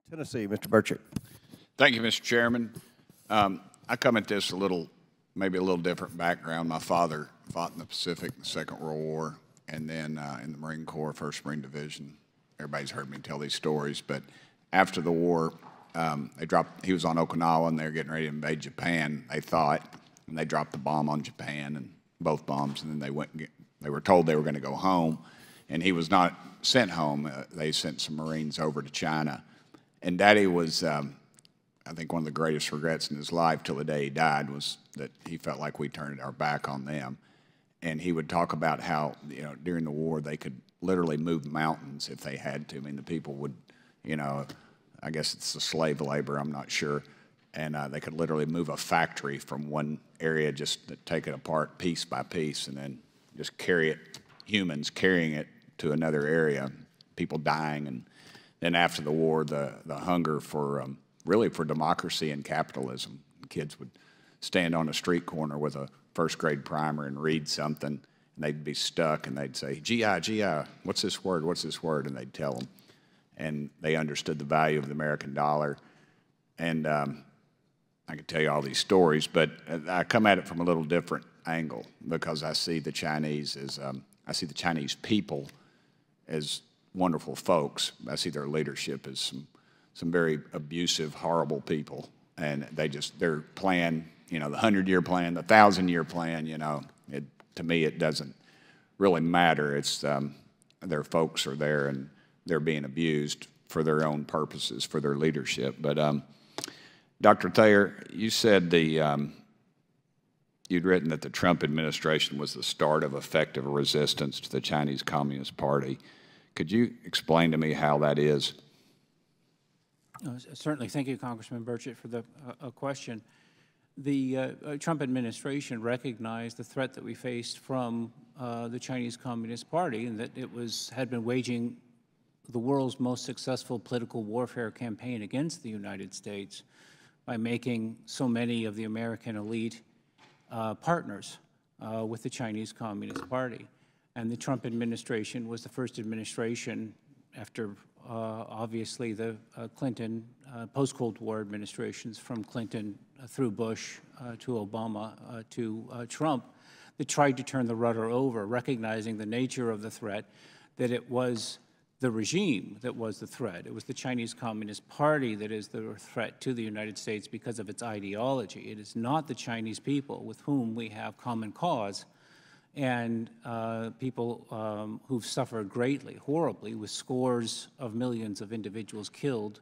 Tennessee, Mr. Burchett. Thank you, Mr. Chairman. I come at this maybe a little different background. My father fought in the Pacific in the Second World War, and then in the Marine Corps, 1st Marine Division. Everybody's heard me tell these stories, but after the war, he was on Okinawa, and they were getting ready to invade Japan, they thought, and they dropped the bomb on Japan, and both bombs, and then they were told they were going to go home, and he was not sent home. They sent some Marines over to China, and Daddy was, I think one of the greatest regrets in his life till the day he died was that he felt like we turned our back on them. And he would talk about how, during the war they could literally move mountains if they had to. I mean, the people would, I guess it's the slave labor, I'm not sure. And they could literally move a factory from one area, just take it apart piece by piece, and then just humans carrying it to another area, people dying. And then after the war, the hunger for, really for democracy and capitalism. Kids would stand on a street corner with a 1st grade primer and read something, and they'd be stuck, and they'd say, GI, what's this word, what's this word? And they'd tell them. And they understood the value of the American dollar. And I could tell you all these stories, but I come at it from a little different angle because I see the Chinese people as wonderful folks. I see their leadership as some very abusive, horrible people, and their plan, the 100-year plan, the 1,000-year plan, to me it doesn't really matter. It's their folks are there and they're being abused for their own purposes, for their leadership. But Dr. Thayer, you said you'd written that the Trump administration was the start of effective resistance to the Chinese Communist Party. Could you explain to me how that is? Certainly. Thank you, Congressman Burchett, for the question. The Trump administration recognized the threat that we faced from the Chinese Communist Party, and that it had been waging the world's most successful political warfare campaign against the United States by making so many of the American elite partners with the Chinese Communist Party. And the Trump administration was the first administration after obviously the Clinton, post-Cold War administrations from Clinton through Bush to Obama to Trump that tried to turn the rudder over, recognizing the nature of the threat, that it was the regime that was the threat. It was the Chinese Communist Party that is the threat to the United States because of its ideology. It is not the Chinese people with whom we have common cause, and people who've suffered greatly, horribly, with scores of millions of individuals killed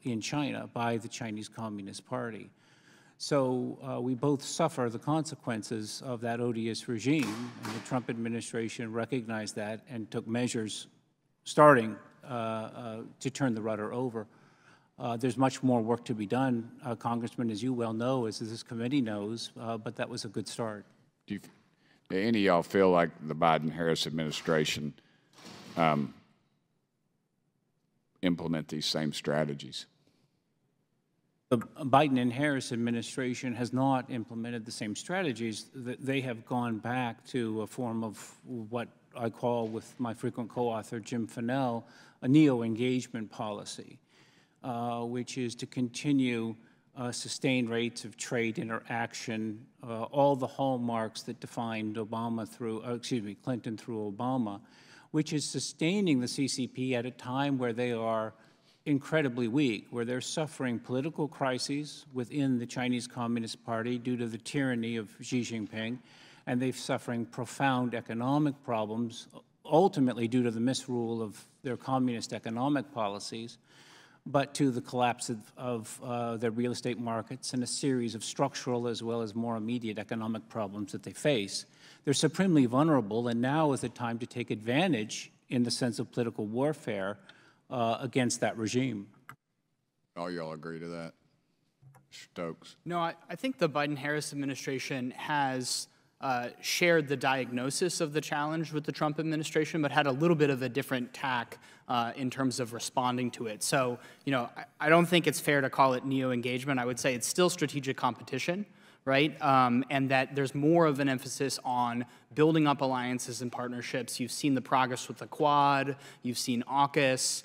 in China by the Chinese Communist Party. So we both suffer the consequences of that odious regime, and the Trump administration recognized that and took measures starting to turn the rudder over. There's much more work to be done, Congressman, as you well know, as this committee knows, but that was a good start. Do any of y'all feel like the Biden-Harris administration implement these same strategies? The Biden and Harris administration has not implemented the same strategies. They have gone back to a form of what I call, with my frequent co-author Jim Fennell, a neo-engagement policy, which is to continue sustained rates of trade interaction, all the hallmarks that defined Clinton through Obama, which is sustaining the CCP at a time where they are incredibly weak, where they're suffering political crises within the Chinese Communist Party due to the tyranny of Xi Jinping, and they're suffering profound economic problems, ultimately due to the misrule of their communist economic policies, but to the collapse of their real estate markets and a series of structural as well as more immediate economic problems that they face. They're supremely vulnerable, and now is the time to take advantage, in the sense of political warfare, against that regime. All y'all agree to that? Stokes? No, I think the Biden-Harris administration has shared the diagnosis of the challenge with the Trump administration, but had a little bit of a different tack in terms of responding to it. So, I don't think it's fair to call it neo-engagement. I would say it's still strategic competition, right? And that there's more of an emphasis on building up alliances and partnerships. You've seen the progress with the Quad. You've seen AUKUS.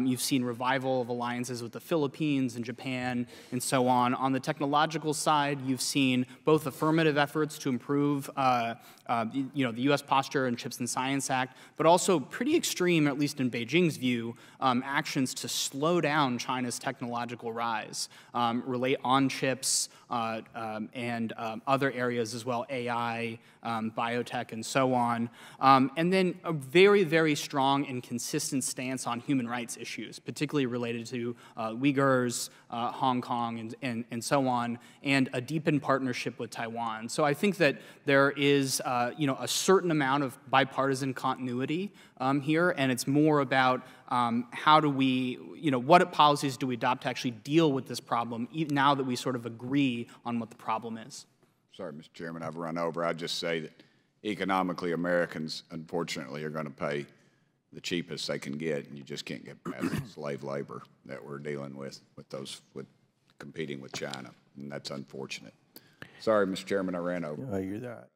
You've seen revival of alliances with the Philippines and Japan and so on. On the technological side, you've seen both affirmative efforts to improve the U.S. posture and Chips and Science Act, but also pretty extreme, at least in Beijing's view, actions to slow down China's technological rise, relate on chips and other areas as well, AI, biotech, and so on. And then a very, very strong and consistent stance on human rights issues, particularly related to Uyghurs, Hong Kong, and so on, and a deepened partnership with Taiwan. So I think that there is a certain amount of bipartisan continuity here, and it's more about how do we, what policies do we adopt to actually deal with this problem now that we sort of agree on what the problem is? Sorry, Mr. Chairman, I've run over. I'd just say that economically, Americans, unfortunately, are going to pay the cheapest they can get, and you just can't get past slave labor that we're dealing with competing with China, and that's unfortunate. Sorry, Mr. Chairman, I ran over. No, you're that.